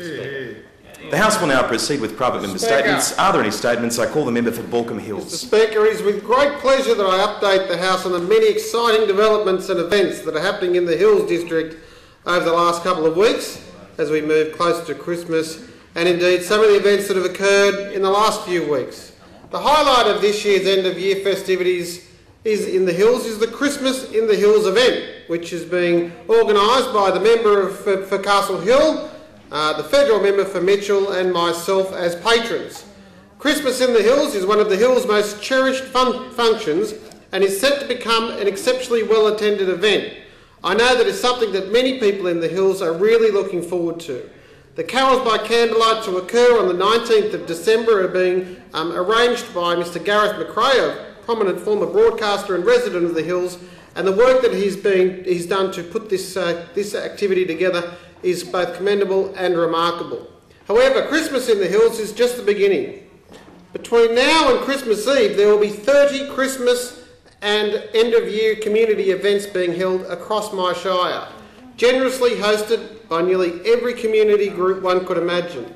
The House will now proceed with private member statements. Are there any statements? I call the member for Balcombe Hills. Mr Speaker, it is with great pleasure that I update the House on the many exciting developments and events that are happening in the Hills District over the last couple of weeks as we move closer to Christmas, and indeed some of the events that have occurred in the last few weeks. The highlight of this year's end-of-year festivities in the Hills is the Christmas in the Hills event, which is being organised by the member for Castle Hill, the federal member for Mitchell and myself as patrons. Christmas in the Hills is one of the Hills' most cherished functions and is set to become an exceptionally well-attended event. I know that it's something that many people in the Hills are really looking forward to. The carols by candlelight to occur on the 19th of December are being arranged by Mr Gareth McRae, a prominent former broadcaster and resident of the Hills, and the work that he's done to put this activity together is both commendable and remarkable. However, Christmas in the Hills is just the beginning. Between now and Christmas Eve, there will be 30 Christmas and end-of-year community events being held across my shire, generously hosted by nearly every community group one could imagine.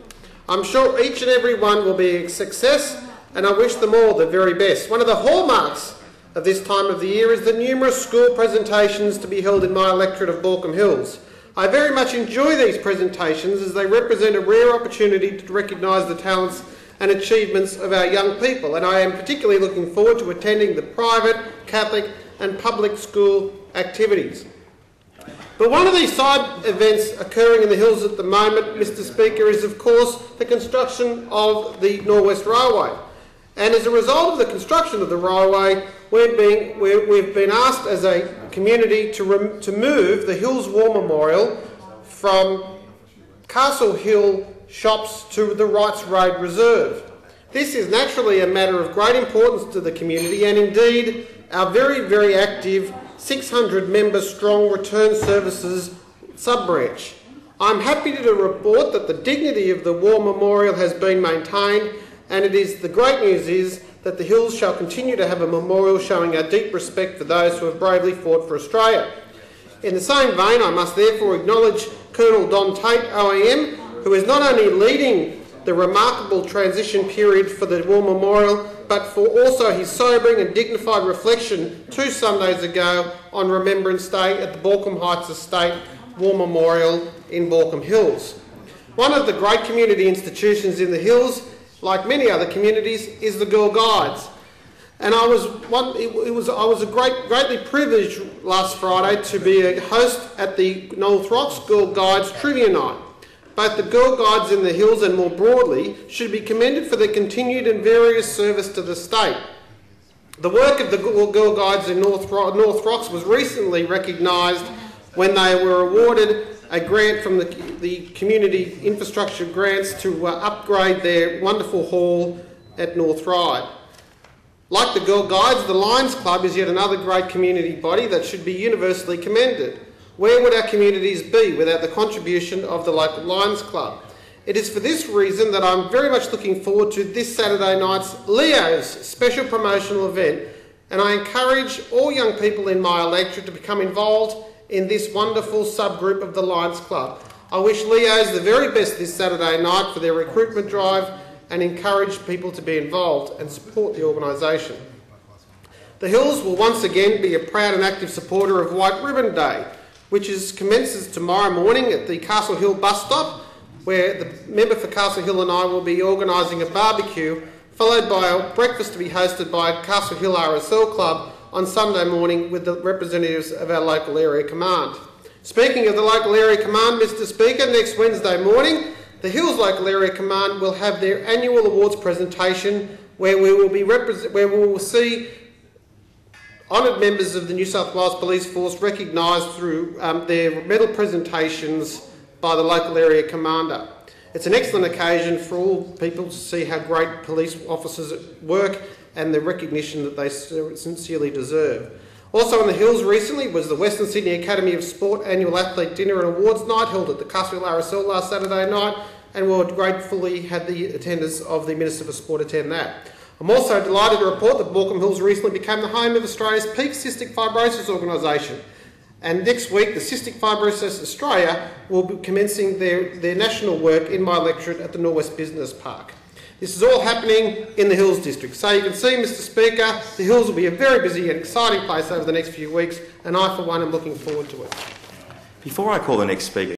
I'm sure each and every one will be a success, and I wish them all the very best. One of the hallmarks of this time of the year is the numerous school presentations to be held in my electorate of Balcombe Hills. I very much enjoy these presentations as they represent a rare opportunity to recognise the talents and achievements of our young people, and I am particularly looking forward to attending the private, Catholic and public school activities. But one of these side events occurring in the Hills at the moment, Mr Speaker, is of course the construction of the North West Railway. And as a result of the construction of the railway, we've been asked as a community to move the Hills War Memorial from Castle Hill shops to the Wrights Road Reserve. This is naturally a matter of great importance to the community and indeed our very, very active 600-member strong return services sub-branch. I'm happy to report that the dignity of the War Memorial has been maintained, and the great news is that the Hills shall continue to have a memorial showing our deep respect for those who have bravely fought for Australia. In the same vein, I must therefore acknowledge Colonel Don Tate, OAM, who is not only leading the remarkable transition period for the War Memorial, but for also his sobering and dignified reflection 2 Sundays ago on Remembrance Day at the Balcombe Heights Estate War Memorial in Balcombe Hills. One of the great community institutions in the Hills, like many other communities, is the Girl Guides. And I was greatly privileged last Friday to be a host at the North Rocks Girl Guides Trivia Night. Both the Girl Guides in the Hills and more broadly should be commended for their continued and various service to the state. The work of the Girl Guides in North Rocks was recently recognised when they were awarded a grant from the community infrastructure grants to upgrade their wonderful hall at North Ryde. Like the Girl Guides, the Lions Club is yet another great community body that should be universally commended. Where would our communities be without the contribution of the local Lions Club? It is for this reason that I'm very much looking forward to this Saturday night's Leo's special promotional event, and I encourage all young people in my electorate to become involved in this wonderful subgroup of the Lions Club. I wish Leo's the very best this Saturday night for their recruitment drive and encourage people to be involved and support the organisation. The Hills will once again be a proud and active supporter of White Ribbon Day, which commences tomorrow morning at the Castle Hill bus stop, where the member for Castle Hill and I will be organising a barbecue, followed by a breakfast to be hosted by Castle Hill RSL Club on Sunday morning with the representatives of our local area command. Speaking of the local area command, Mr Speaker, next Wednesday morning, the Hills Local Area Command will have their annual awards presentation where we will see honoured members of the New South Wales Police Force recognised through their medal presentations by the local area commander. It's an excellent occasion for all people to see how great police officers work and the recognition that they sincerely deserve. Also in the Hills recently was the Western Sydney Academy of Sport annual athlete dinner and awards night held at the Castle Hill RSL last Saturday night, and we gratefully had the attendance of the Minister for Sport attend that. I'm also delighted to report that Balcombe Hills recently became the home of Australia's peak cystic fibrosis organisation, And next week, the Cystic Fibrosis Australia will be commencing their national work in my electorate at the Norwest Business Park. This is all happening in the Hills District. So you can see, Mr Speaker, the Hills will be a very busy and exciting place over the next few weeks, and I, for one, am looking forward to it. Before I call the next speaker,